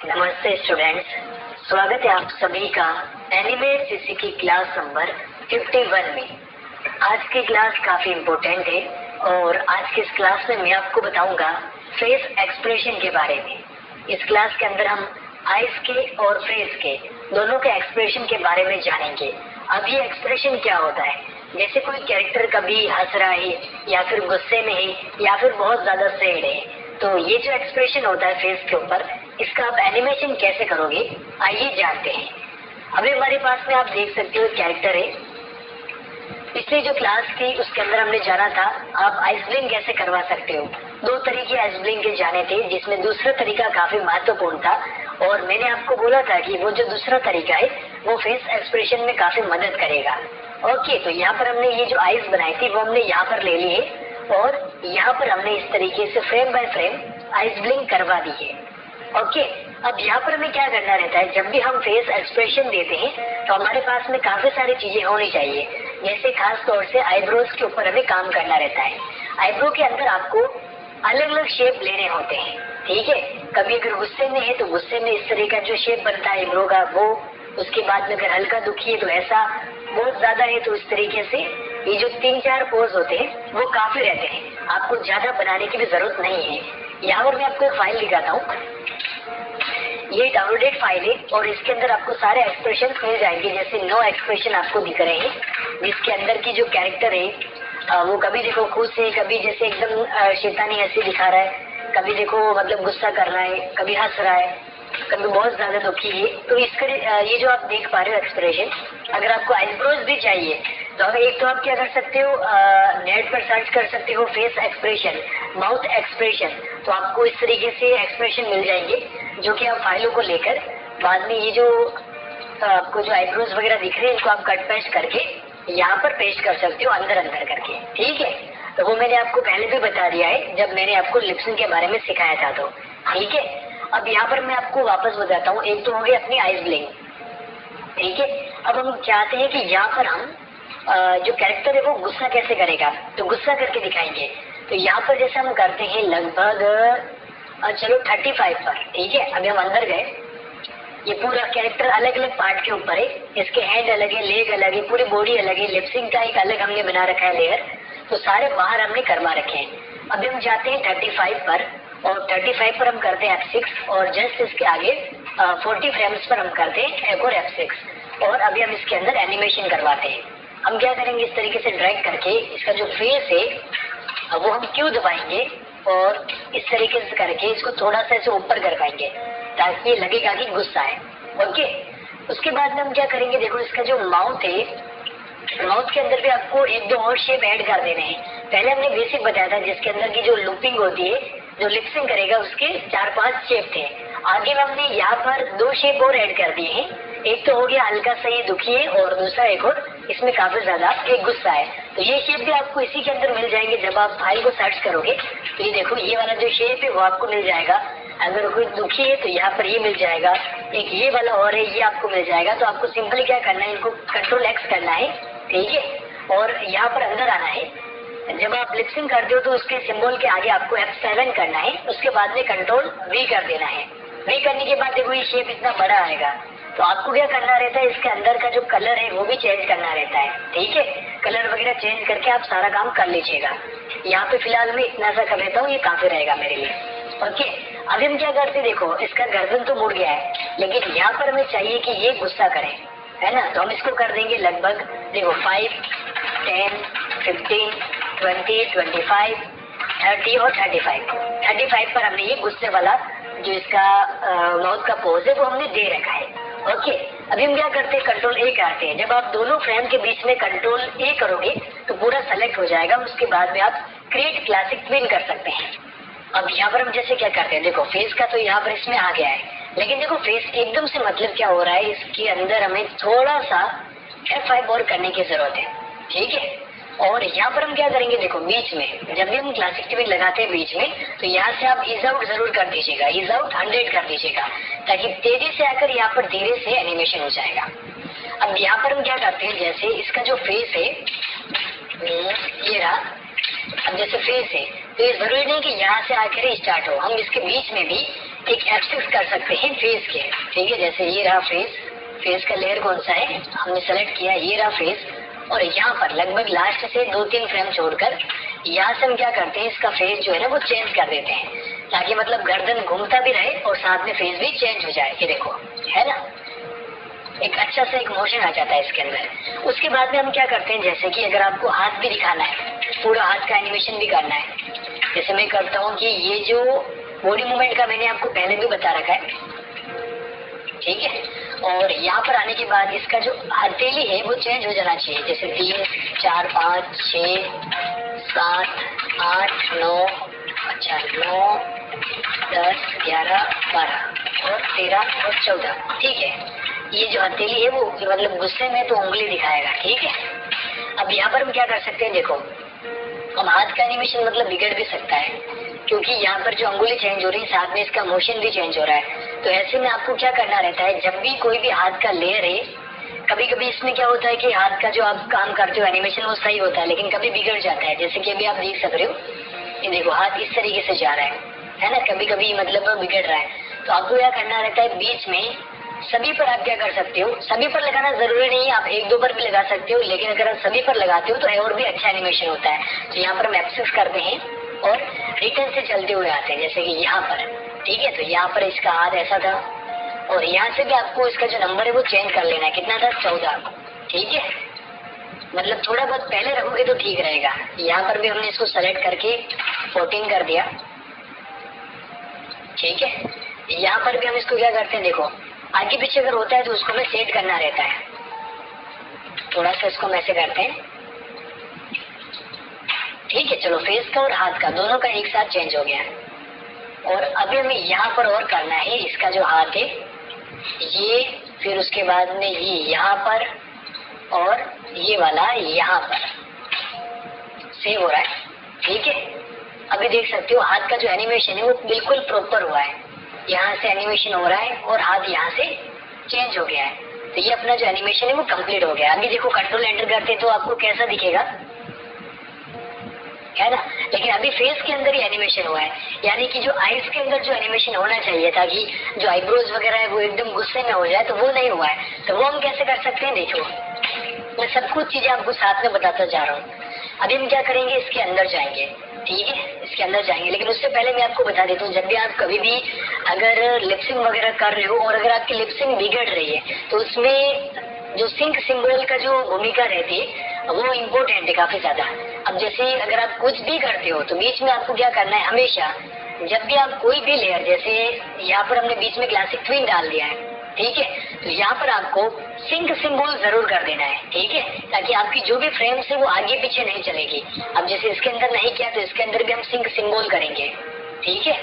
नमस्ते स्टूडेंट्स, स्वागत है आप सभी का एनिमेट सीसी की क्लास नंबर 51 में। आज की क्लास काफी इम्पोर्टेंट है और आज की इस क्लास में मैं आपको बताऊंगा फेस एक्सप्रेशन के बारे में। इस क्लास के अंदर हम आईज के और फेस के दोनों के एक्सप्रेशन के बारे में जानेंगे। अब ये एक्सप्रेशन क्या होता है, जैसे कोई कैरेक्टर कभी हंस रहा है या फिर गुस्से में है या फिर बहुत ज्यादा सैड है, तो ये जो एक्सप्रेशन होता है फेस के ऊपर, इसका आप एनिमेशन कैसे करोगे आइए जानते हैं। अभी हमारे पास में आप देख सकते हो कैरेक्टर है। पिछली जो क्लास थी उसके अंदर हमने जाना था आप आइस ब्लिंक कैसे करवा सकते हो। दो तरीके आइस ब्लिंक के जाने थे, जिसमें दूसरा तरीका काफी महत्वपूर्ण था और मैंने आपको बोला था कि वो जो दूसरा तरीका है वो फेस एक्सप्रेशन में काफी मदद करेगा। ओके, तो यहाँ पर हमने ये जो आइस बनाई थी वो हमने यहाँ पर ले लिए और यहाँ पर हमने इस तरीके से frame by frame ice blink करवा दी है। ओके, अब यहाँ पर हमें क्या करना रहता है, जब भी हम फेस एक्सप्रेशन देते हैं तो हमारे पास में काफी सारी चीजें होनी चाहिए। जैसे खास तौर से आईब्रोज के ऊपर हमें काम करना रहता है। आईब्रो के अंदर आपको अलग अलग शेप लेने होते हैं, ठीक है। कभी अगर गुस्से में है तो गुस्से में इस तरह का जो शेप बनता है आईब्रो का वो, उसके बाद में अगर हल्का दुखी है तो ऐसा, बहुत ज्यादा है तो इस तरीके से। ये जो 3-4 पोज होते हैं वो काफी रहते हैं, आपको ज्यादा बनाने की भी जरूरत नहीं है। यहाँ पर मैं आपको एक फाइल दिखाता हूँ, ये डाउनलोडेड फाइल है और इसके अंदर आपको सारे एक्सप्रेशन मिल जाएंगे। जैसे 9 एक्सप्रेशन आपको दिख रहे हैं, जिसके अंदर की जो कैरेक्टर है वो कभी देखो खुश है, कभी जैसे एकदम शैतानी हंसी दिखा रहा है, कभी देखो मतलब गुस्सा कर रहा है, कभी हंस रहा है, कभी बहुत ज्यादा दुखी है। तो इसका ये जो आप देख पा रहे हो एक्सप्रेशन, अगर आपको आईब्रोज भी चाहिए तो एक तो आप क्या कर सकते हो, नेट पर सर्च कर सकते हो फेस एक्सप्रेशन, माउथ एक्सप्रेशन, तो आपको इस तरीके से एक्सप्रेशन मिल जाएंगे जो कि आप फाइलों को लेकर बाद में ये जो आपको जो आईब्रोज वगैरह दिख रहे हैं इनको आप कट पेस्ट करके यहाँ पर पेस्ट कर सकते हो अंदर अंदर करके, ठीक है। तो वो मैंने आपको पहले भी बता दिया है जब मैंने आपको लिप्सिंग के बारे में सिखाया था, तो ठीक है। अब यहाँ पर मैं आपको वापस बताता हूँ, एक तो हो गई अपनी आइज ब्लिंक, ठीक है। अब हम चाहते हैं कि यहाँ पर हम जो कैरेक्टर है वो गुस्सा कैसे करेगा, तो गुस्सा करके दिखाएंगे। तो यहाँ पर जैसे हम करते हैं लगभग चलो 35 पर, ठीक है। अभी हम अंदर गए, ये पूरा कैरेक्टर अलग अलग पार्ट के ऊपर है, इसके हेड अलग है, लेग अलग है, पूरी बॉडी अलग है, लिपसिंग का एक अलग हमने बना रखा है लेयर, तो सारे बाहर हमने करवा रखे हैं। अभी हम जाते हैं 35 पर और 35 पर हम करते हैं F6 और जस्ट इसके आगे 40 फ्रेम्स पर हम करते हैं एक और F6 और अभी हम इसके अंदर एनिमेशन करवाते हैं। हम क्या करेंगे, इस तरीके से ड्रैग करके इसका जो फेस है वो हम क्यों दबाएंगे और इस तरीके से करके इसको थोड़ा सा ऐसे ऊपर कर पाएंगे ताकि ये लगेगा कि गुस्सा है। ओके, उसके बाद में हम क्या करेंगे, देखो इसका जो माउथ है, माउथ के अंदर भी आपको 1-2 और शेप ऐड कर देने हैं। पहले हमने बेसिक बताया था जिसके अंदर की जो लूपिंग होती है, जो लिप्सिंग करेगा उसके 4-5 शेप थे। आगे में हमने यहाँ पर 2 शेप और ऐड कर दिए हैं, एक तो हो गया हल्का सा ये दुखी है और दूसरा एक और इसमें काफी ज्यादा एक गुस्सा है। तो ये शेप भी आपको इसी के अंदर मिल जाएंगे जब आप फाइल को सर्च करोगे। तो ये देखो ये वाला जो शेप है वो आपको मिल जाएगा, अगर कोई दुखी है तो यहाँ पर ये मिल जाएगा, एक ये वाला और है ये आपको मिल जाएगा। तो आपको सिंपली क्या करना है, इनको Ctrl+X करना है, ठीक है, और यहाँ पर अंदर आना है। जब आप लिप्सिंग करते हो तो उसके सिंबल के आगे आपको F7 करना है, उसके बाद में Ctrl+V कर देना है। V करने के बाद देखो ये शेप इतना बड़ा आएगा, तो आपको क्या करना रहता है, इसके अंदर का जो कलर है वो भी चेंज करना रहता है, ठीक है। कलर वगैरह चेंज करके आप सारा काम कर लीजिएगा। यहाँ पे फिलहाल मैं इतना सा कर लेता हूँ, ये काफी रहेगा मेरे लिए। ओके, अभी हम क्या करते देखो, इसका गर्दन तो मुड़ गया है लेकिन यहाँ पर हमें चाहिए कि ये गुस्सा करे, है ना। तो हम इसको कर देंगे लगभग देखो 5, 10, 15, 20, 25, 30 और 35 पर हमने ये गुस्से वाला जो इसका माउथ का पोज है वो हमने दे रखा है। ओके, अभी हम क्या करते हैं, Ctrl+A करते हैं। जब आप दोनों फ्रेम के बीच में Ctrl+A करोगे तो पूरा सेलेक्ट हो जाएगा, उसके बाद में आप क्रिएट क्लासिक ट्विन कर सकते हैं। अब यहाँ पर हम जैसे क्या करते हैं, देखो फेस का तो यहाँ पर इसमें आ गया है, लेकिन देखो फेस एकदम से मतलब क्या हो रहा है, इसके अंदर हमें थोड़ा सा F5 और करने की जरूरत है, ठीक है। और यहाँ पर हम क्या करेंगे, देखो बीच में जब भी हम क्लासिक ट्विन लगाते हैं बीच में, तो यहाँ से आप ईज आउट जरूर कर दीजिएगा, ईज आउट 100 कर दीजिएगा, ताकि तेजी से आकर यहाँ पर धीरे से एनिमेशन हो जाएगा। अब यहाँ पर हम क्या करते हैं, जैसे इसका जो फेस है ये रहा, अब जैसे फेस है तो ये जरूरी नहीं कि यहाँ से आकर ही स्टार्ट हो, हम इसके बीच में भी एक F6 कर सकते हैं फेस के। ठीक है, जैसे ये रहा फेस, फेस का लेयर कौन सा है हमने सेलेक्ट किया, ये रहा फेस। और यहाँ पर लगभग लास्ट से 2-3 फ्रेम छोड़कर यहाँ से हम क्या करते हैं, इसका फेस जो है ना वो चेंज कर देते हैं, ताकि मतलब गर्दन घूमता भी रहे और साथ में फेस भी चेंज हो जाए। ये देखो है ना, एक अच्छा सा एक मोशन आ जाता है इसके अंदर। उसके बाद में हम क्या करते हैं, जैसे कि अगर आपको हाथ भी दिखाना है, पूरा हाथ का एनिमेशन भी करना है, जैसे मैं करता हूँ कि ये जो बॉडी मूवमेंट का मैंने आपको पहले भी बता रखा है। ठीक है, और यहाँ पर आने के बाद इसका जो हथेली है वो चेंज हो जाना चाहिए, जैसे 3, 4, 5, 6, 7, 8, 9, अच्छा 9, 10, 11, 12 और 13 और 14। ठीक है, ये जो हथेली है वो मतलब गुस्से में तो उंगली दिखाएगा। ठीक है, अब यहाँ पर हम क्या कर सकते हैं, देखो हम हाथ का एनिमेशन मतलब बिगड़ भी सकता है, क्योंकि यहाँ पर जो अंगुली चेंज हो रही है साथ में इसका मोशन भी चेंज हो रहा है। तो ऐसे में आपको क्या करना रहता है, जब भी कोई भी हाथ का लेयर है, कभी कभी इसमें क्या होता है कि हाथ का जो आप काम करते हो एनिमेशन वो सही होता है, लेकिन कभी बिगड़ जाता है। जैसे कि अभी आप देख सक रहे हो, ये देखो हाथ इस तरीके से जा रहा है ना, कभी कभी मतलब बिगड़ रहा है। तो आपको क्या करना रहता है, बीच में सभी पर आप क्या कर सकते हो, सभी पर लगाना जरूरी नहीं है, आप 1-2 पर भी लगा सकते हो, लेकिन अगर आप सभी पर लगाते हो तो और भी अच्छा एनिमेशन होता है। तो यहाँ पर हम F6 करते हैं और रिटर्न से चलते हुए आते हैं, जैसे कि यहाँ पर। ठीक है, तो यहाँ पर इसका हाथ ऐसा था और यहाँ से भी आपको इसका जो नंबर है वो चेंज कर लेना है। कितना था, 14। ठीक है, मतलब थोड़ा बहुत पहले रखोगे तो ठीक रहेगा। यहाँ पर भी हमने इसको सेलेक्ट करके 14 कर दिया। ठीक है, यहाँ पर भी हम इसको क्या करते हैं, देखो आगे पीछे अगर होता है तो उसको हमें सेट करना रहता है। थोड़ा सा इसको हम ऐसे करते हैं। ठीक है, चलो फेस का और हाथ का दोनों का एक साथ चेंज हो गया है। और अभी हमें यहाँ पर और करना है, इसका जो हाथ है ये, फिर उसके बाद में ये यहाँ पर और ये वाला यहाँ पर सेव हो रहा है। ठीक है, अभी देख सकते हो हाथ का जो एनिमेशन है वो बिल्कुल प्रॉपर हुआ है, यहाँ से एनिमेशन हो रहा है और हाथ यहाँ से चेंज हो गया है। तो ये अपना जो एनिमेशन है वो कंप्लीट हो गया। अभी देखो कंट्रोल एंटर करते तो आपको कैसा दिखेगा, है ना, लेकिन अभी फेस के अंदर ही एनिमेशन हुआ है, यानी कि जो आईज के अंदर जो एनिमेशन होना चाहिए था कि जो आईब्रोज वगैरह है वो एकदम गुस्से में हो जाए, तो वो नहीं हुआ है। तो वो हम कैसे कर सकते हैं, देखो मैं सब कुछ चीजें आपको साथ में बताता जा रहा हूँ। अभी हम क्या करेंगे, इसके अंदर जाएंगे। ठीक है, इसके अंदर जाएंगे, लेकिन उससे पहले मैं आपको बता देता हूँ, जब भी आप कभी भी अगर लिपसिंग वगैरह कर रहे हो और अगर आपकी लिपसिंग बिगड़ रही है तो उसमें जो सिंक सिंबल का जो भूमिका रहती है वो इम्पोर्टेंट है काफी ज्यादा। अब जैसे अगर आप कुछ भी करते हो तो बीच में आपको क्या करना है, हमेशा जब भी आप कोई भी लेयर, जैसे यहाँ पर हमने बीच में क्लासिक ट्विन डाल दिया है। ठीक है, तो यहाँ पर आपको सिंक सिंबल जरूर कर देना है। ठीक है, ताकि आपकी जो भी फ्रेम्स है वो आगे पीछे नहीं चलेगी। अब जैसे इसके अंदर नहीं किया तो इसके अंदर भी हम सिंक सिंबल करेंगे। ठीक है,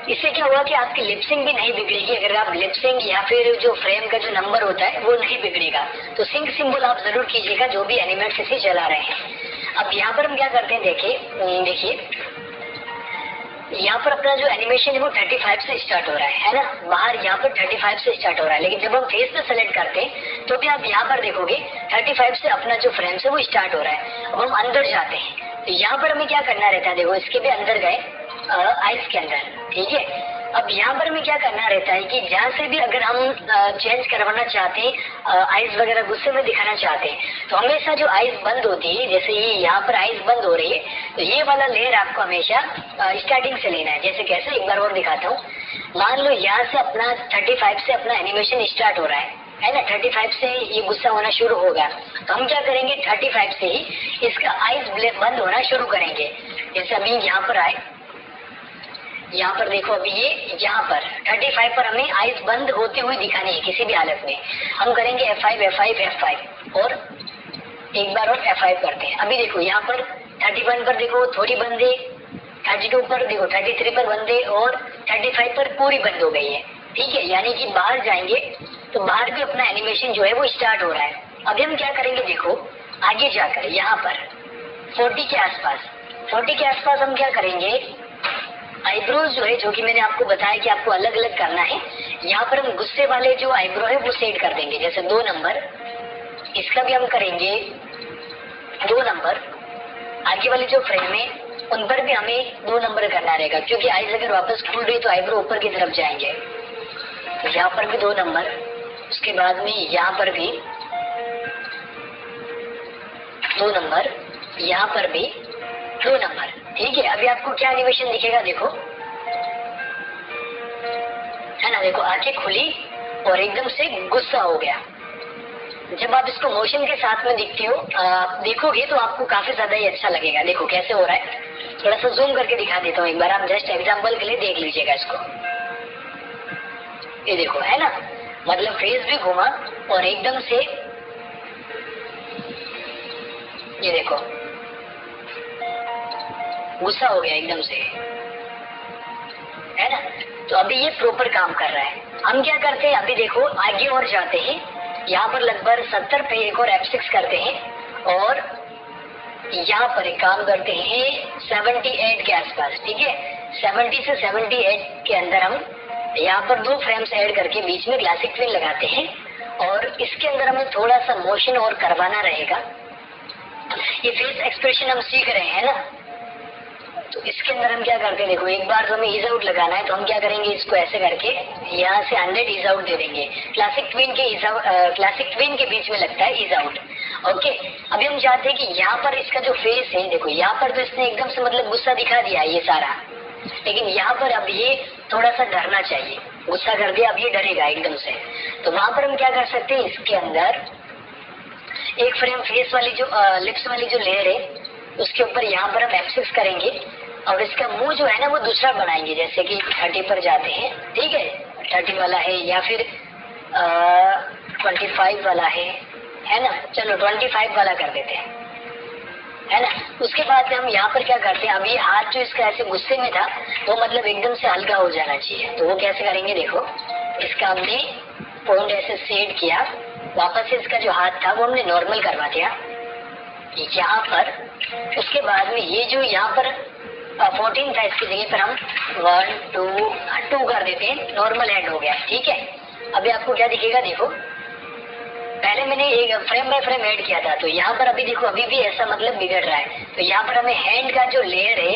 इससे क्या हुआ कि आपकी लिपसिंग भी नहीं बिगड़ेगी। अगर आप लिपसिंग या फिर जो फ्रेम का जो नंबर होता है वो नहीं बिगड़ेगा। तो सिंक सिंबल आप जरूर कीजिएगा जो भी एनिमेट से चला रहे हैं। अब यहाँ पर हम क्या करते हैं, देखिए यहाँ पर अपना जो एनिमेशन है वो 35 से स्टार्ट हो रहा है ना, बाहर यहाँ पर 35 से स्टार्ट हो रहा है, लेकिन जब हम फेस पे सेलेक्ट करते हैं तो भी आप यहाँ पर देखोगे 35 से अपना जो फ्रेम्स है वो स्टार्ट हो रहा है। अब हम अंदर जाते हैं तो यहाँ पर हमें क्या करना रहता है, देखो इसके भी अंदर गए आइस के अंदर। ठीक है, अब यहाँ पर हमें क्या करना रहता है कि जहाँ से भी अगर हम चेंज करवाना चाहते हैं, आइस वगैरह गुस्से में दिखाना चाहते हैं, तो हमेशा जो आइस बंद होती है, जैसे ये यहाँ पर आइस बंद हो रही है, तो ये वाला लेयर आपको हमेशा स्टार्टिंग से लेना है। जैसे कैसे, एक बार और दिखाता हूँ। मान लो यहाँ से अपना 35 से अपना एनिमेशन स्टार्ट हो रहा है ना, 35 से ये गुस्सा होना शुरू होगा, तो हम क्या करेंगे, 35 से ही इसका आइस बंद होना शुरू करेंगे। जैसे अभी यहाँ पर आए, यहाँ पर देखो, अभी ये यहाँ पर 35 पर हमें आइस बंद होते हुए दिखानी है किसी भी हालत में। हम करेंगे F5 F5 F5 और एक बार और F5 करते हैं। अभी देखो यहाँ पर 31 पर देखो थोड़ी बंद है, 32 पर देखो, 33 पर बंद है और 35 पर पूरी बंद हो गई है। ठीक है, यानी कि बाहर जाएंगे तो बाहर भी अपना एनिमेशन जो है वो स्टार्ट हो रहा है। अभी हम क्या करेंगे, देखो आगे जाकर यहाँ पर 40 के आसपास हम क्या करेंगे, आईब्रोज जो है, जो कि मैंने आपको बताया कि आपको अलग अलग करना है, यहाँ पर हम गुस्से वाले जो आईब्रो है वो सेट कर देंगे। जैसे 2 नंबर, इसका भी हम करेंगे 2 नंबर। आगे वाली जो फ्रेम है उन पर भी हमें 2 नंबर करना रहेगा, क्योंकि आईज अगर वापस खुल रही तो आईब्रो ऊपर की तरफ जाएंगे, तो यहाँ पर भी 2 नंबर, उसके बाद में यहाँ पर भी 2 नंबर, यहाँ पर भी 2 नंबर। ठीक है, अभी आपको क्या एनिमेशन दिखेगा देखो, है ना, देखो आंखें खुली और एकदम से गुस्सा हो गया। जब आप इसको मोशन के साथ में दिखती हो देखोगे तो आपको काफी ज्यादा ही अच्छा लगेगा। देखो कैसे हो रहा है, थोड़ा सा जूम करके दिखा देता हूँ एक बार, आप जस्ट एग्जांपल के लिए देख लीजिएगा इसको। ये देखो, है ना, मतलब फेस भी घुमा और एकदम से ये देखो गुस्सा हो गया एकदम से, है ना। तो अभी ये प्रॉपर काम कर रहा है। हम क्या करते हैं, अभी देखो आगे और जाते हैं, यहाँ पर लगभग 70 पे एक और F6 करते हैं और यहाँ पर एक काम करते हैं 78 के आसपास। ठीक है, 70 से 78 के अंदर हम यहाँ पर 2 फ्रेम्स ऐड करके बीच में क्लासिक ट्विन लगाते हैं और इसके अंदर हमें थोड़ा सा मोशन और करवाना रहेगा। ये फेस एक्सप्रेशन हम सीख रहे हैं ना, तो इसके अंदर हम क्या करते हैं, देखो एक बार तो हमें ईज आउट लगाना है, तो हम क्या करेंगे, इसको ऐसे करके यहाँ से 100 ईज आउट दे देंगे। क्लासिक ट्विन के बीच में लगता है ईज आउट। ओके, अभी हम चाहते हैं कि यहाँ पर इसका जो फेस है, देखो यहाँ पर तो इसने एकदम से मतलब गुस्सा दिखा दिया है ये सारा, लेकिन यहाँ पर अब ये थोड़ा सा डरना चाहिए, गुस्सा कर दिया अब ये डरेगा एकदम से। तो वहां पर हम क्या कर सकते हैं, इसके अंदर एक फ्रेम फेस वाली जो लिप्स वाली जो लेयर है उसके ऊपर यहाँ पर हम F6 करेंगे और इसका मुंह जो है ना वो दूसरा बनाएंगे, जैसे कि 30 पर जाते हैं। ठीक है, 30 वाला है या फिर 25 वाला है ना, चलो 25 वाला कर देते हैं, है ना। उसके बाद हम यहाँ पर क्या करते हैं, अभी हाथ जो इसका ऐसे गुस्से में था वो मतलब एकदम से हल्का हो जाना चाहिए, तो वो कैसे करेंगे, देखो इसका हमने पॉइंट ऐसे सेट किया, वापस से इसका जो हाथ था वो हमने नॉर्मल करवा दिया यहाँ पर। उसके बाद में ये जो यहाँ पर 14 था इसकी जगह पर हम 1 2 कर देते हैं, नॉर्मल हैंड हो गया। ठीक है, अभी आपको क्या दिखेगा, देखो पहले मैंने एक फ्रेम बाय फ्रेम ऐड किया था, तो यहाँ पर अभी देखो अभी भी ऐसा मतलब बिगड़ रहा है। तो यहाँ पर हमें हैंड का जो लेयर है,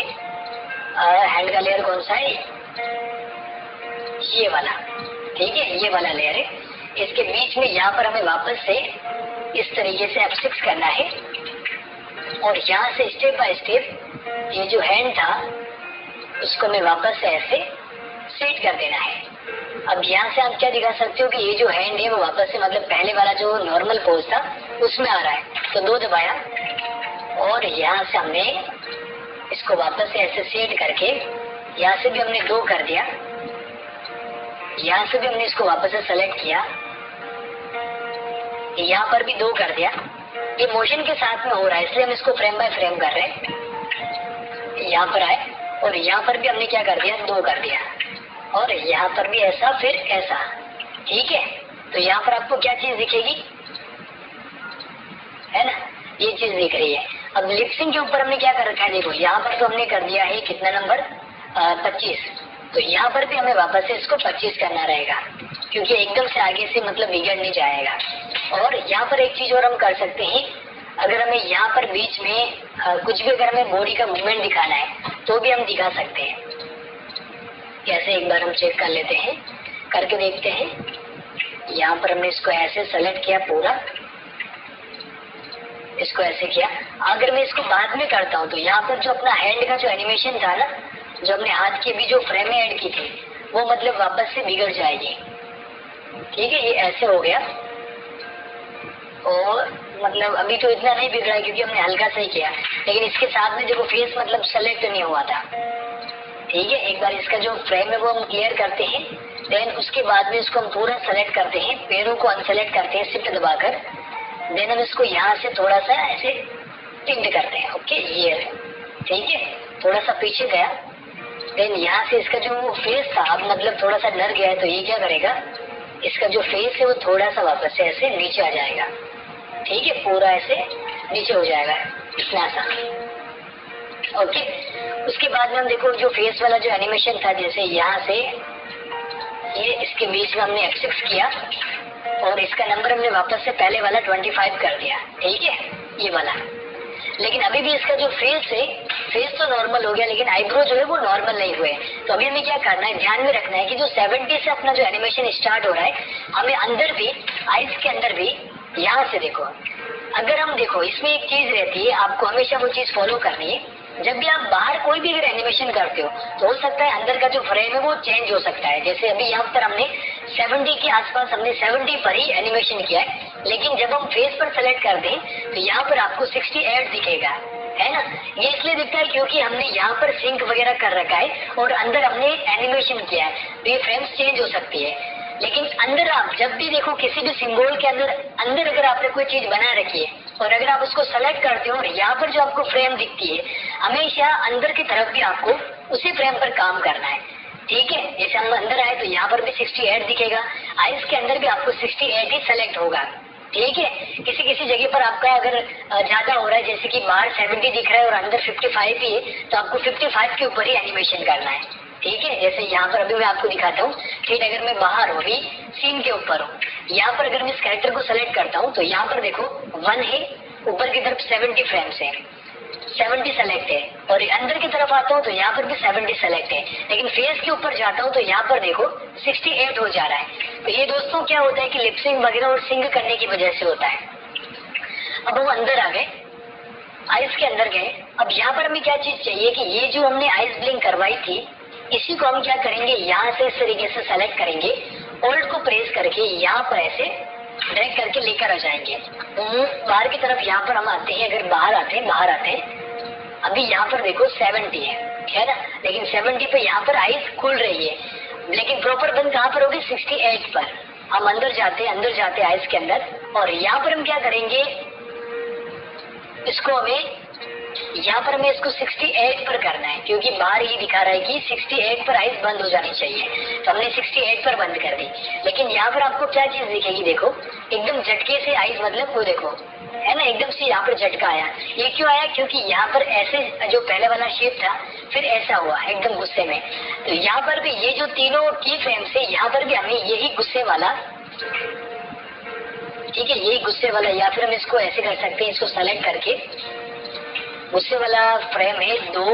हैंड का लेयर कौन सा है, ये वाला। ठीक है, ये वाला लेयर है, इसके बीच में यहाँ पर हमें वापस से इस तरीके से F6 करना है और यहाँ से स्टेप बाय स्टेप ये जो हैंड था उसको हमें वापस से ऐसे सेट कर देना है। अब यहाँ से आप क्या दिखा सकते हो कि ये जो हैंड है वो वापस से मतलब पहले वाला जो नॉर्मल पोज था उसमें आ रहा है, तो 2 दबाया और यहाँ से हमने इसको वापस से ऐसे सेट करके यहाँ से भी हमने 2 कर दिया, यहाँ से भी हमने इसको वापस से सेलेक्ट किया, यहाँ पर भी 2 कर दिया। ये मोशन के साथ में हो रहा है इसलिए हम इसको फ्रेम बाय फ्रेम कर रहे हैं। यहाँ पर आए और यहाँ पर भी हमने क्या कर दिया, 2 कर दिया और यहाँ पर भी ऐसा फिर ऐसा। ठीक है, तो यहाँ पर आपको क्या चीज दिखेगी, है ना, ये चीज दिख रही है। अब लिप्सिंग के ऊपर हमने क्या कर रखा है, देखो यहाँ पर तो हमने कर दिया है कितना नंबर 25, तो यहाँ पर भी हमें वापस से इसको 25 करना रहेगा क्योंकि एकदम से आगे से मतलब बिगड़ नहीं जाएगा। और यहाँ पर एक चीज और हम कर सकते हैं, अगर हमें यहाँ पर बीच में कुछ भी अगर हमें बॉडी का मूवमेंट दिखाना है तो भी हम दिखा सकते हैं। कैसे, एक बार हम चेक कर लेते हैं, करके देखते हैं। यहाँ पर हमने इसको ऐसे सेलेक्ट किया पूरा, इसको ऐसे किया। अगर मैं इसको बाद में करता हूँ तो यहाँ पर जो अपना हैंड का जो एनिमेशन था ना, जो हमने हाथ की भी जो फ्रेम ऐड की थी वो मतलब वापस से बिगड़ जाएगी। ठीक है, ये ऐसे हो गया और मतलब अभी तो इतना नहीं बिगड़ा क्योंकि हमने हल्का सा ही किया, लेकिन इसके साथ में देखो फेस मतलब सेलेक्ट नहीं हुआ था। ठीक है, एक बार इसका जो फ्रेम है वो हम क्लियर करते हैं, देन उसके बाद में इसको हम पूरा सेलेक्ट करते हैं, पैरों को अनसेलेक्ट करते हैं शिफ्ट दबाकर, देन हम इसको यहाँ से थोड़ा सा ऐसे टिल्ट करते हैं। ओके, ये ठीक है, थोड़ा सा पीछे गया, देन यहाँ से इसका जो फेस था अब मतलब थोड़ा सा डर गया है, तो ये क्या करेगा, इसका जो फेस है वो थोड़ा सा वापस से ऐसे नीचे आ जाएगा। ठीक है, पूरा ऐसे नीचे हो जाएगा, इतना सा। ओके, उसके बाद में हम देखो जो फेस वाला जो एनिमेशन था, जैसे यहाँ से ये इसके बीच में हमने F6 किया और इसका नंबर हमने वापस से पहले वाला 25 कर दिया। ठीक है, ये वाला, लेकिन अभी भी इसका जो फेस है फेस तो नॉर्मल हो गया लेकिन आईब्रो जो है वो नॉर्मल नहीं हुए। तो अभी हमें क्या करना है, ध्यान में रखना है कि जो 70 से अपना जो एनिमेशन स्टार्ट हो रहा है, हमें अंदर भी, आईज के अंदर भी, यहाँ से देखो, अगर हम देखो इसमें एक चीज रहती है, आपको हमेशा वो चीज फॉलो करनी है। जब भी आप बाहर कोई भी अगर एनिमेशन करते हो तो हो सकता है अंदर का जो फ्रेम है वो चेंज हो सकता है। जैसे अभी यहाँ पर हमने 70 के आसपास, हमने 70 पर ही एनिमेशन किया है, लेकिन जब हम फेस पर सेलेक्ट कर दें तो यहाँ पर आपको 68 दिखेगा, है ना। ये इसलिए दिखता है क्योंकि हमने यहाँ पर सिंक वगैरह कर रखा है और अंदर हमने एनिमेशन किया है, तो ये फ्रेम्स चेंज हो सकती है। लेकिन अंदर आप जब भी देखो किसी भी सिंबल के अंदर अंदर अगर आपने कोई चीज बना रखी है और अगर आप उसको सेलेक्ट करते हो और यहाँ पर जो आपको फ्रेम दिखती है, हमेशा अंदर की तरफ भी आपको उसी फ्रेम पर काम करना है, ठीक है। जैसे हम अंदर आए तो यहाँ पर भी 68 दिखेगा, आइस के अंदर भी आपको 68 ही सेलेक्ट होगा, ठीक है। किसी किसी जगह पर आपका अगर ज्यादा हो रहा है, जैसे कि बाहर 70 दिख रहा है और अंदर 55 ही है, तो आपको 55 के ऊपर ही एनिमेशन करना है, ठीक है। जैसे यहाँ पर अभी मैं आपको दिखाता हूँ, ठीक। अगर मैं बाहर हूँ, अभी सीन के ऊपर हूँ, यहाँ पर अगर मैं इस कैरेक्टर को सेलेक्ट करता हूँ तो यहाँ पर देखो 1 है, ऊपर की तरफ 70 फ्रेम्स है, 70 सेलेक्ट है, और अंदर की तरफ आता हूँ तो यहाँ पर भी 70 सेलेक्ट है, लेकिन फेस के ऊपर जाता हूँ तो यहाँ पर देखो 68 हो जा रहा है। तो ये दोस्तों क्या होता है कि लिपसिंग वगैरह और सिंग करने की वजह से होता है। अब हम अंदर आ गए, आइस के अंदर गए। अब यहाँ पर हमें क्या चीज चाहिए कि ये जो हमने आइस ब्लिंक करवाई थी, इसी को हम क्या करेंगे, यहाँ से इस तरीके से सेलेक्ट करेंगे, ऑल्ट को प्रेस करके यहाँ पर ऐसे ड्रैग करके लेकर आ जाएंगे। बाहर की तरफ यहाँ पर हम आते हैं, अगर बाहर आते हैं, अभी यहाँ पर देखो 70 है ना, लेकिन 70 पे यहाँ पर आइस खुल रही है, लेकिन प्रॉपर बंद कहाँ पर होगी, 68 पर। हम अंदर जाते आइस के अंदर, और यहाँ पर हम क्या करेंगे, इसको हमें यहाँ पर हमें इसको 68 पर करना है, क्योंकि बाहर ही दिखा रहा है कि 68 पर आइस बंद हो जानी चाहिए, तो हमने 68 पर बंद कर दी। लेकिन यहाँ पर आपको क्या चीज दिखेगी, देखो एकदम झटके से आइस, मतलब वो देखो, है ना, एकदम से यहाँ पर झटका आया। ये क्यों आया, क्योंकि यहाँ पर ऐसे जो पहले वाला शेप था फिर ऐसा हुआ एकदम गुस्से में। तो यहाँ पर भी ये जो तीनों की फ्रेम से यहाँ पर भी हमें यही गुस्से वाला, ठीक है, यही गुस्से वाला, या फिर हम इसको ऐसे कर सकते हैं, इसको सेलेक्ट करके गुस्से वाला फ्रेम है 2,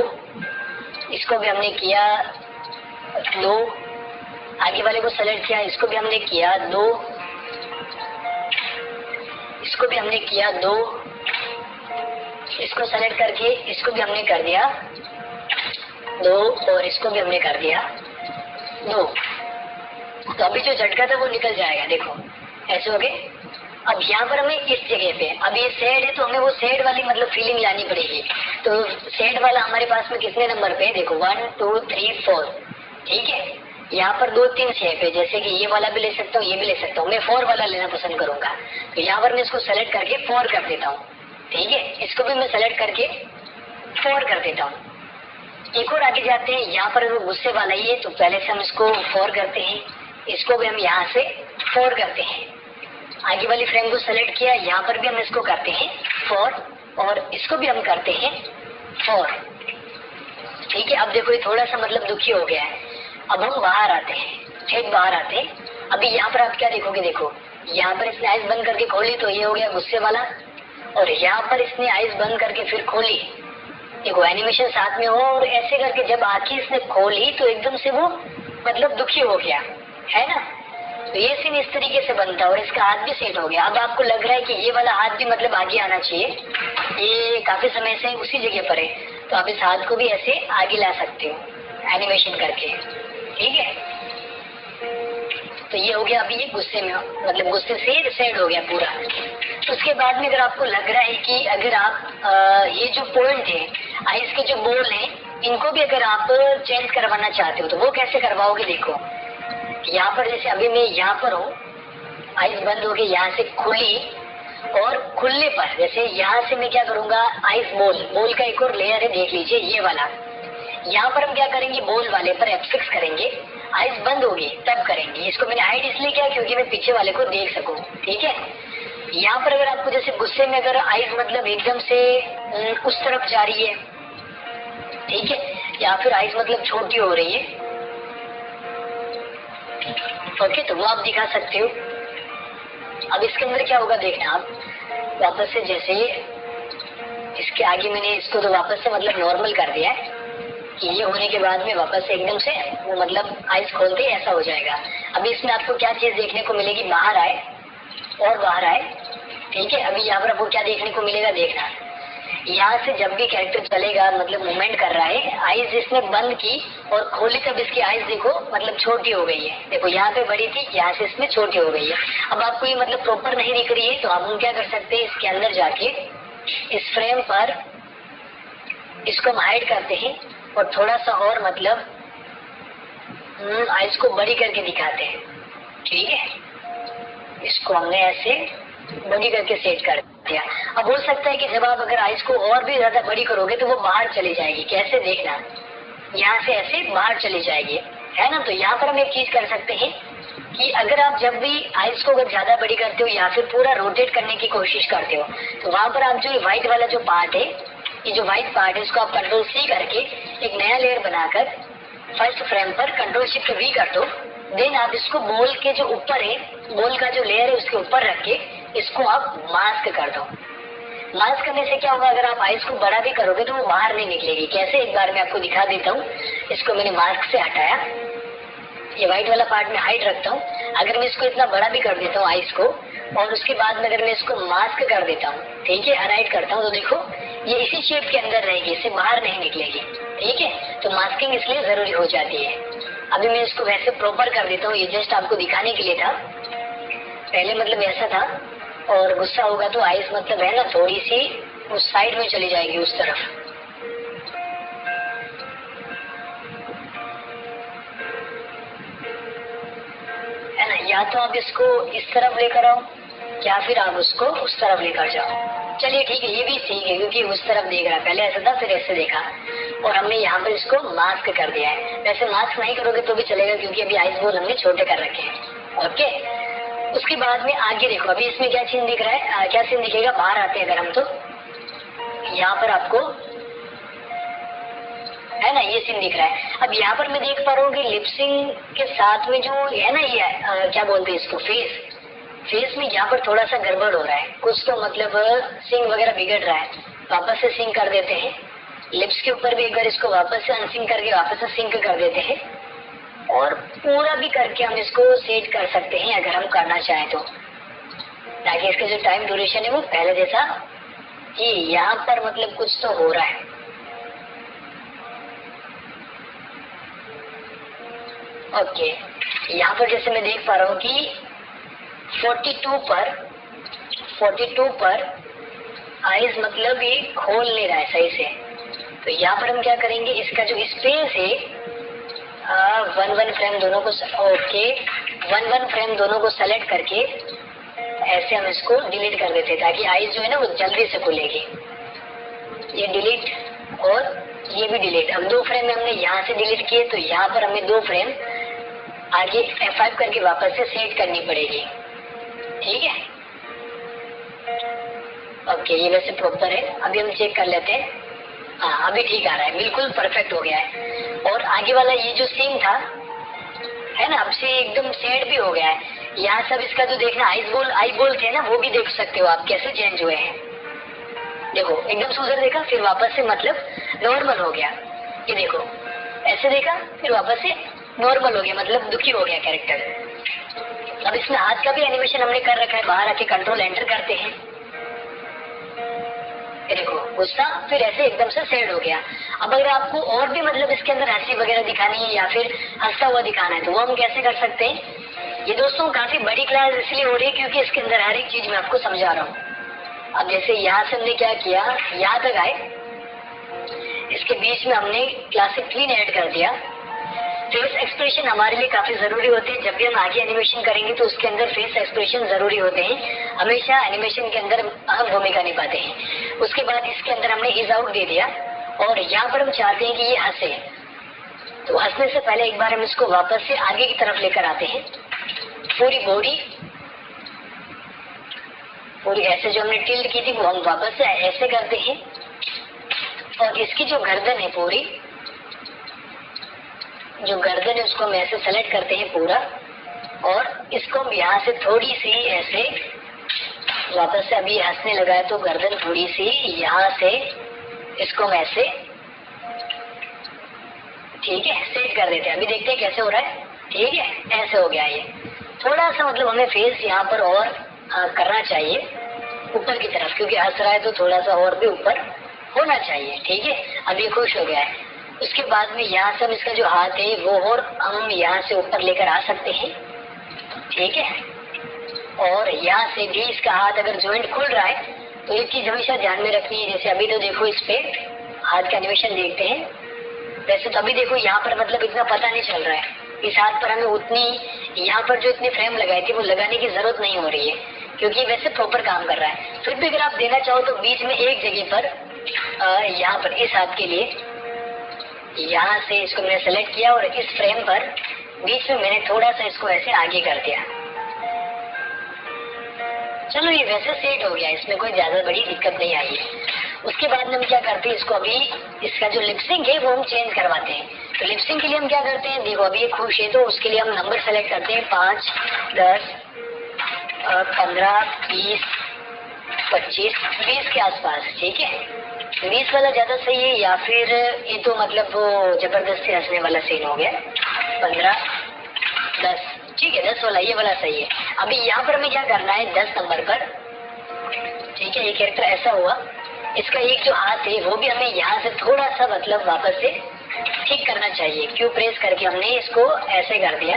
इसको भी हमने किया 2, आगे वाले को सेलेक्ट किया, इसको भी हमने किया 2, इसको भी हमने किया 2, इसको सेलेक्ट करके इसको भी हमने कर दिया 2, और इसको भी हमने कर दिया 2। तो अभी जो झटका था वो निकल जाएगा, देखो ऐसे हो गए। अब यहाँ पर हमें इस जगह पे, अब ये शेड है तो हमें वो शेड वाली मतलब फीलिंग लानी पड़ेगी। तो शेड वाला हमारे पास में कितने नंबर पे है, देखो 1 2 3 4, ठीक है। यहाँ पर 2-3 शेप है, जैसे कि ये वाला भी ले सकता हूँ, ये भी ले सकता हूँ, मैं 4 वाला लेना पसंद करूंगा। तो यहाँ पर मैं इसको सेलेक्ट करके 4 कर देता हूँ, ठीक है। इसको भी मैं सेलेक्ट करके 4 कर देता हूँ। एक और आगे जाते हैं, यहाँ पर वो गुस्से वाला ही है, तो पहले से हम इसको 4 करते हैं, इसको भी हम यहाँ से 4 करते हैं। आगे वाली फ्रेम को सेलेक्ट किया, यहाँ पर भी हम इसको करते हैं 4, और इसको भी हम करते हैं 4, ठीक है। अब देखो ये थोड़ा सा मतलब दुखी हो गया है। अब हम बाहर आते हैं, ठीक, बाहर आते हैं। अभी यहाँ पर आप क्या देखोगे, देखो यहाँ पर इसने आइस बंद करके खोली तो ये हो गया गुस्से वाला, और यहाँ पर इसने आइस बंद करके फिर खोली, देखो एनिमेशन साथ में हो, और ऐसे करके जब आंखें इसने खोली तो एकदम से वो मतलब दुखी हो गया, है ना। तो ये सीन इस तरीके से बनता है, और इसका हाथ भी सेट हो गया। अब आपको लग रहा है कि ये वाला हाथ भी मतलब आगे आना चाहिए, ये काफी समय से उसी जगह पर है, तो आप इस हाथ को भी ऐसे आगे ला सकते हो एनिमेशन करके, ठीक है। तो ये हो गया, अभी ये गुस्से में मतलब गुस्से से सेट हो गया पूरा। उसके बाद में अगर आपको लग रहा है कि अगर आप ये जो पॉइंट है, आइस के जो बोल हैं, इनको भी अगर आप चेंज करवाना चाहते हो तो वो कैसे करवाओगे, देखो यहाँ पर जैसे अभी मैं यहाँ पर हूँ, आइस बंद हो गई, यहाँ से खुली, और खुलने पर जैसे यहाँ से मैं क्या करूंगा, आइस बोल का एक और लेयर है, देख लीजिए ये वाला। यहाँ पर हम क्या करेंगे, बोल वाले पर F6 करेंगे, आइस बंद होगी तब करेंगे। इसको मैंने हाइड इसलिए किया क्योंकि मैं पीछे वाले को देख सकूं, ठीक है। यहाँ पर अगर आपको जैसे गुस्से में अगर आइस मतलब एकदम से उस तरफ जा रही है, ठीक है, या फिर आइस मतलब छोटी हो रही है, ओके, तो वो आप दिखा सकते हो। अब इसके अंदर क्या होगा देखना आप, वापस से जैसे इसके आगे मैंने इसको तो वापस से मतलब नॉर्मल कर दिया है कि ये होने के बाद में वापस से एकदम से वो मतलब आइज खोलते ही ऐसा हो जाएगा। अभी इसमें आपको क्या चीज देखने को मिलेगी, बाहर आए और बाहर आए, ठीक है। अभी यहाँ पर आपको क्या देखने को मिलेगा, देखना यहाँ से जब भी कैरेक्टर चलेगा मतलब मूवमेंट कर रहा है, आइज इसने बंद की और खोली तब इसकी आइज देखो मतलब छोटी हो गई है। देखो यहाँ पे बड़ी थी, यहाँ से इसमें छोटी हो गई है। अब आपको ये मतलब प्रॉपर नहीं दिख रही है तो हम क्या कर सकते हैं, इसके अंदर जाके इस फ्रेम पर इसको हम हाइड करते हैं और थोड़ा सा और मतलब आइज को बड़ी करके दिखाते हैं, ठीक है। इसको हमने ऐसे बड़ी करके सेट कर दिया। अब हो सकता है कि जब आप अगर आइज को और भी ज्यादा बड़ी करोगे तो वो बाहर चली जाएगी। कैसे, देखना यहाँ से ऐसे बाहर चली जाएगी, है ना। तो यहाँ पर हम एक चीज कर सकते हैं कि अगर आप जब भी आइज को अगर ज्यादा बड़ी करते हो या फिर पूरा रोटेट करने की कोशिश करते हो तो वहां पर आप जो व्हाइट वाला जो पार्ट है, ये जो व्हाइट पार्ट है, इसको आप कंट्रोल सी करके एक नया लेयर बनाकर फर्स्ट फ्रेम पर कंट्रोल शिफ्ट वी कर दो। देन आप इसको बॉल के जो ऊपर है, बॉल का जो लेयर है उसके ऊपर रख के इसको आप मास्क कर दो। मास्क करने से क्या होगा, अगर आप आइज को बड़ा भी करोगे तो वो बाहर नहीं निकलेगी। कैसे, एक बार मैं आपको दिखा देता हूँ। इसको मैंने मास्क से हटाया, ये व्हाइट वाला पार्ट में हाइड रखता हूँ। अगर मैं इसको इतना बड़ा भी कर देता हूँ आइज को, और उसके बाद में अगर मैं इसको मास्क कर देता हूँ, ठीक है, हाइड करता हूँ, तो देखो ये इसी शेप के अंदर रहेगी, इससे बाहर नहीं निकलेगी, ठीक है। तो मास्किंग इसलिए जरूरी हो जाती है। अभी मैं इसको वैसे प्रॉपर कर देता हूँ, ये जस्ट आपको दिखाने के लिए था। पहले मतलब ऐसा था, और गुस्सा होगा तो आइज मतलब है ना थोड़ी सी उस साइड में चली जाएगी, उस तरफ। है ना, या तो आप इसको इस तरफ लेकर आओ या फिर आप उसको उस तरफ लेकर जाओ। चलिए ठीक है, ये भी ठीक है क्योंकि उस तरफ देख रहा है, पहले ऐसा था फिर ऐसे देखा, और हमने यहाँ पर इसको मास्क कर दिया है। वैसे मास्क नहीं करोगे तो भी चलेगा क्योंकि अभी आइज बोल हमने छोटे कर रखे हैं, ओके। उसके बाद में आगे देखो, अभी इसमें क्या सीन दिख रहा है, क्या सीन दिखेगा, बाहर आते हैं अगर हम, तो यहाँ पर आपको है ना ये सीन दिख रहा है। अब यहाँ पर मैं देख पा रहा हूँ कि लिपसिंग के साथ में जो है ना ये क्या बोलते हैं इसको, फेस में यहाँ पर थोड़ा सा गड़बड़ हो रहा है, कुछ तो मतलब सिंग वगैरह बिगड़ रहा है। वापस से सिंक कर देते हैं। लिप्स के ऊपर भी एक बार इसको वापस से अनसिंक करके वापस से सिंक कर देते हैं, और पूरा भी करके हम इसको सेट कर सकते हैं अगर हम करना चाहें तो, ताकि इसका जो टाइम ड्यूरेशन है वो पहले जैसा कि यहाँ पर मतलब कुछ तो हो रहा है। ओके, यहाँ पर जैसे मैं देख पा रहा हूँ कि 42 पर आइज मतलब ये खोल नहीं रहा है सही से। तो यहाँ पर हम क्या करेंगे, इसका जो स्पेस है 1 फ्रेम दोनों को, ओके 1 फ्रेम दोनों को सेलेक्ट करके ऐसे हम इसको डिलीट कर देते हैं ताकि आइज जो है ना वो जल्दी से खुलेगी। ये डिलीट और ये भी डिलीट। अब 2 फ्रेम में हमने यहाँ से डिलीट किए तो यहाँ पर हमें 2 फ्रेम आगे F5 करके वापस से सेट करनी पड़ेगी, ठीक है। ओके, ये वैसे प्रॉपर है। अभी हम चेक कर लेते हैं। हाँ, अभी ठीक आ रहा है, बिल्कुल परफेक्ट हो गया है। और आगे वाला ये जो सीन था है ना, अब से एकदम सेट भी हो गया है। यहाँ सब इसका जो देखना आई बोल थे ना, वो भी देख सकते हो आप कैसे चेंज हुए हैं। देखो एकदम सुधर देखा, फिर वापस से मतलब नॉर्मल हो गया। ये देखो ऐसे देखा, फिर वापस से नॉर्मल हो गया, मतलब दुखी हो गया कैरेक्टर। अब इसमें हाथ का भी एनिमेशन हमने कर रखा है। बाहर आके कंट्रोल एंटर करते हैं, देखो गुस्सा, फिर ऐसे एकदम से सेट हो गया। अब अगर आपको और भी मतलब इसके अंदर हंसी वगैरह दिखानी है या फिर हंसता हुआ दिखाना है तो वो हम कैसे कर सकते हैं। ये दोस्तों काफी बड़ी क्लास इसलिए हो रही है क्योंकि इसके अंदर हर एक चीज मैं आपको समझा रहा हूँ। अब जैसे यहाँ से हमने क्या किया, यहाँ तक आए, इसके बीच में हमने क्लासिक क्लीन ऐड कर दिया। फेस एक्सप्रेशन हमारे लिए काफी जरूरी होते हैं। जब भी हम आगे एनिमेशन करेंगे तो उसके अंदर फेस एक्सप्रेशन जरूरी होते हैं, हमेशा एनिमेशन के अंदर अहम भूमिका निभाते हैं। उसके बाद इसके अंदर हमने इज आउट दे दिया, और यहाँ पर हम चाहते हैं कि ये हंसे, तो हंसने से पहले एक बार हम इसको वापस से आगे की तरफ लेकर आते हैं। पूरी बॉडी, पूरी ऐसे जो हमने टिल्ट की थी वो हम वापस से ऐसे करते हैं, और इसकी जो गर्दन है, पूरी जो गर्दन है उसको हम ऐसे सेलेक्ट करते हैं पूरा, और इसको हम यहाँ से थोड़ी सी ऐसे वापस से अभी हंसने लगा है तो गर्दन थोड़ी सी यहाँ से इसको मैं ऐसे, ठीक है, सेट कर देते हैं। अभी देखते हैं कैसे हो रहा है। ठीक है, ऐसे हो गया ये। थोड़ा सा मतलब हमें फेस यहाँ पर और करना चाहिए ऊपर की तरफ, क्योंकि हंस रहा है तो थोड़ा सा और भी ऊपर होना चाहिए। ठीक है, अब ये खुश हो गया है। उसके बाद में यहाँ से हम इसका जो हाथ है वो और हम यहाँ से ऊपर लेकर आ सकते हैं। ठीक है, और यहाँ से भी इसका हाथ अगर जॉइंट खुल रहा है तो एक चीज हमेशा ध्यान में रखनी है। जैसे अभी तो देखो इस पे हाथ का एनिमेशन देखते हैं, वैसे तो अभी देखो यहाँ पर मतलब इतना पता नहीं चल रहा है। इस हाथ पर हमें उतनी यहाँ पर जो इतनी फ्रेम लगाई थी वो लगाने की जरूरत नहीं हो रही है, क्योंकि वैसे प्रॉपर काम कर रहा है। फिर भी अगर आप देना चाहो तो बीच में एक जगह पर यहाँ पर इस हाथ के लिए यहाँ से इसको मैंने सेलेक्ट किया और इस फ्रेम पर बीच में मैंने थोड़ा सा इसको ऐसे आगे कर दिया। चलो ये वैसे सेट हो गया, इसमें कोई ज्यादा बड़ी दिक्कत नहीं आई है। उसके बाद में हम क्या करते हैं, इसको अभी इसका जो लिपसिंग है वो हम चेंज करवाते हैं। तो लिपसिंग के लिए हम क्या करते हैं, देखो अभी ये खुश है तो उसके लिए हम नंबर सेलेक्ट करते हैं 5, 10, 15, 20, 25, 20 के आसपास। ठीक है, 20 वाला ज्यादा सही है या फिर ये तो मतलब वो जबरदस्ती हंसने वाला सीन हो गया। 15, 10, ठीक है, 10 वाला ये वाला सही है। अभी यहाँ पर हमें क्या करना है, 10 नंबर पर, ठीक है, ये कैरेक्टर ऐसा हुआ। इसका एक जो हाथ है वो भी हमें यहाँ से थोड़ा सा मतलब वापस से ठीक करना चाहिए। क्यू प्रेस करके हमने इसको ऐसे कर दिया।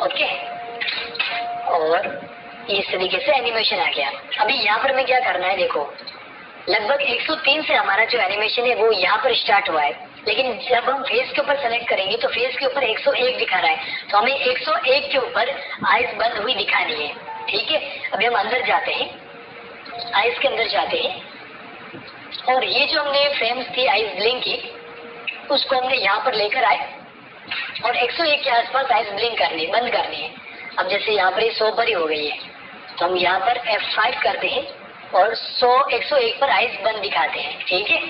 ओके, और इस तरीके से एनिमेशन आ गया। अभी यहाँ पर हमें क्या करना है, देखो लगभग 103 से हमारा जो एनिमेशन है वो यहाँ पर स्टार्ट हुआ है, लेकिन जब हम फेस के ऊपर सेलेक्ट करेंगे तो फेस के ऊपर 101 दिखा रहा है, तो हमें 101 के ऊपर आइज बंद हुई दिखानी है। ठीक है, अभी हम अंदर जाते हैं, आइज के अंदर जाते हैं, और ये जो हमने फ्रेम्स थी आइज ब्लिंक की उसको हमने यहाँ पर लेकर आए और 101 के आसपास आइज ब्लिंक करनी, बंद करनी है। अब जैसे यहाँ पर 100 पर ही हो गई है तो हम यहाँ पर F5 करते हैं और 101 पर आइज बंद दिखाते हैं। ठीक है,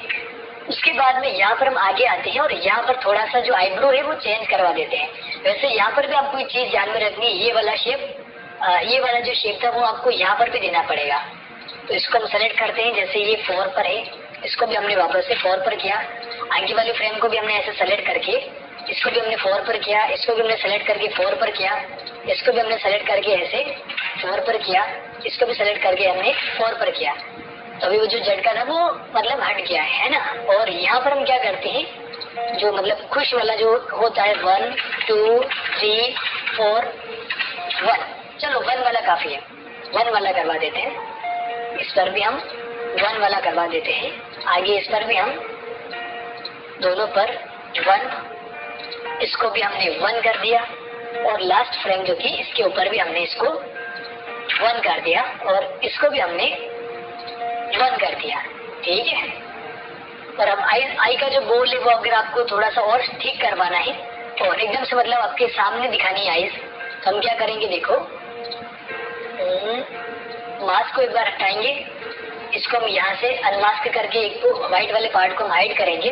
उसके बाद में यहाँ पर हम आगे आते हैं और यहाँ पर थोड़ा सा जो आईब्रो है वो चेंज करवा देते हैं। वैसे यहाँ पर भी आपको एक चीज ध्यान में रखनी है, ये वाला शेप, ये वाला जो शेप था वो आपको यहाँ पर भी देना पड़ेगा। तो इसको हम सेलेक्ट करते हैं, जैसे ये 4 पर है, इसको भी हमने वापस से 4 पर किया। आगे वाले फ्रेम को भी हमने ऐसे सेलेक्ट करके इसको भी हमने 4 पर किया, इसको भी हमने सेलेक्ट करके 4 पर किया, इसको भी हमने सेलेक्ट करके ऐसे 4 पर किया, इसको भी सेलेक्ट करके हमने 4 पर किया। तो अभी वो जो झटका था वो मतलब हट गया है ना। और यहाँ पर हम क्या करते हैं, जो मतलब खुश वाला जो होता है 1, 2, 3, 4, 1, चलो 1 वाला काफी है, 1 वाला करवा देते हैं। इस पर भी हम 1 वाला करवा देते हैं। आगे इस पर भी हम दोनों पर 1, इसको भी हमने 1 कर दिया, और लास्ट फ्रेम जो थी इसके ऊपर भी हमने इसको 1 कर दिया और इसको भी हमने 1 कर दिया। ठीक है, और अब आई का जो गोल है वो अगर आपको थोड़ा सा और ठीक करवाना है और एकदम से मतलब आपके सामने दिखानी है आईज, तो हम क्या करेंगे, देखो मास्क को एक बार हटाएंगे, इसको हम यहाँ से अनमास्क करके एक तो व्हाइट वाले पार्ट को हम हाइड करेंगे,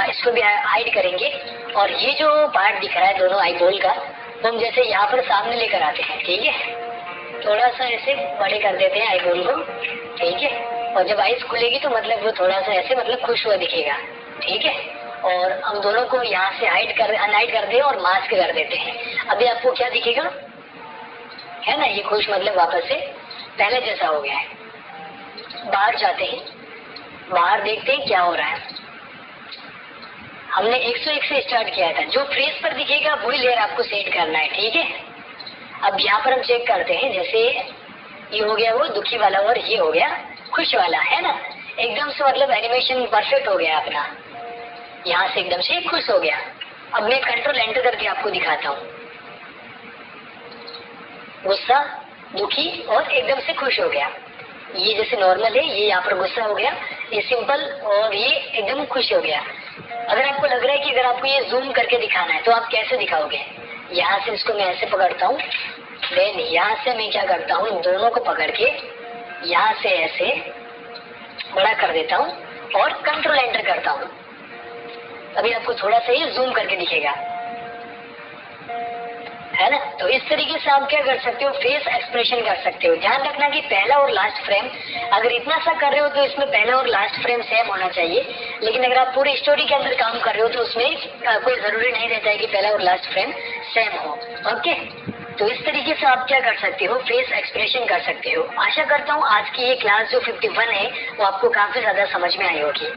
इसको भी हाइड करेंगे, और ये जो पार्ट दिख रहा है दोनों आई बॉल का वो हम जैसे यहाँ पर सामने लेकर आते हैं। ठीक है, थोड़ा सा ऐसे बड़े कर देते हैं आई बॉल को। ठीक है, और जब आइज खुलेगी तो मतलब वो थोड़ा सा ऐसे मतलब खुश हुआ दिखेगा। ठीक है, और हम दोनों को यहाँ से अनहाइड कर दे और मास्क कर देते हैं। अभी आपको क्या दिखेगा, है ना, ये खुश मतलब वापस से पहले जैसा हो गया है। बाहर जाते हैं, बाहर देखते हैं क्या हो रहा है। हमने 101 से स्टार्ट किया था, जो फेस पर दिखेगा वही लेयर आपको सेट करना है। ठीक है, अब यहाँ पर हम चेक करते हैं, जैसे ये हो गया वो दुखी वाला और ये हो गया खुश वाला, है ना, एकदम से मतलब एनिमेशन परफेक्ट हो गया अपना, यहाँ से एकदम से खुश हो गया। अब मैं कंट्रोल एंटर करके आपको दिखाता हूँ, गुस्सा, दुखी और एकदम से खुश हो गया। ये जैसे नॉर्मल है, ये यहाँ पर गुस्सा हो गया, ये सिंपल, और ये एकदम खुश हो गया। अगर आपको लग रहा है कि अगर आपको ये जूम करके दिखाना है तो आप कैसे दिखाओगे, यहाँ से इसको मैं ऐसे पकड़ता हूँ, देन यहाँ से मैं क्या करता हूँ, इन दोनों को पकड़ के यहाँ से ऐसे बड़ा कर देता हूँ और कंट्रोल एंटर करता हूँ। अभी आपको थोड़ा सा ये जूम करके दिखेगा, है ना। तो इस तरीके से आप क्या कर सकते हो, फेस एक्सप्रेशन कर सकते हो। ध्यान रखना कि पहला और लास्ट फ्रेम, अगर इतना सा कर रहे हो तो इसमें पहला और लास्ट फ्रेम सेम होना चाहिए, लेकिन अगर आप पूरी स्टोरी के अंदर काम कर रहे हो तो उसमें कोई जरूरी नहीं रहता है कि पहला और लास्ट फ्रेम सेम हो। ओके, तो इस तरीके से आप क्या कर सकते हो, फेस एक्सप्रेशन कर सकते हो। आशा करता हूँ आज की ये क्लास जो 51 है वो आपको काफी ज्यादा समझ में आई होगी।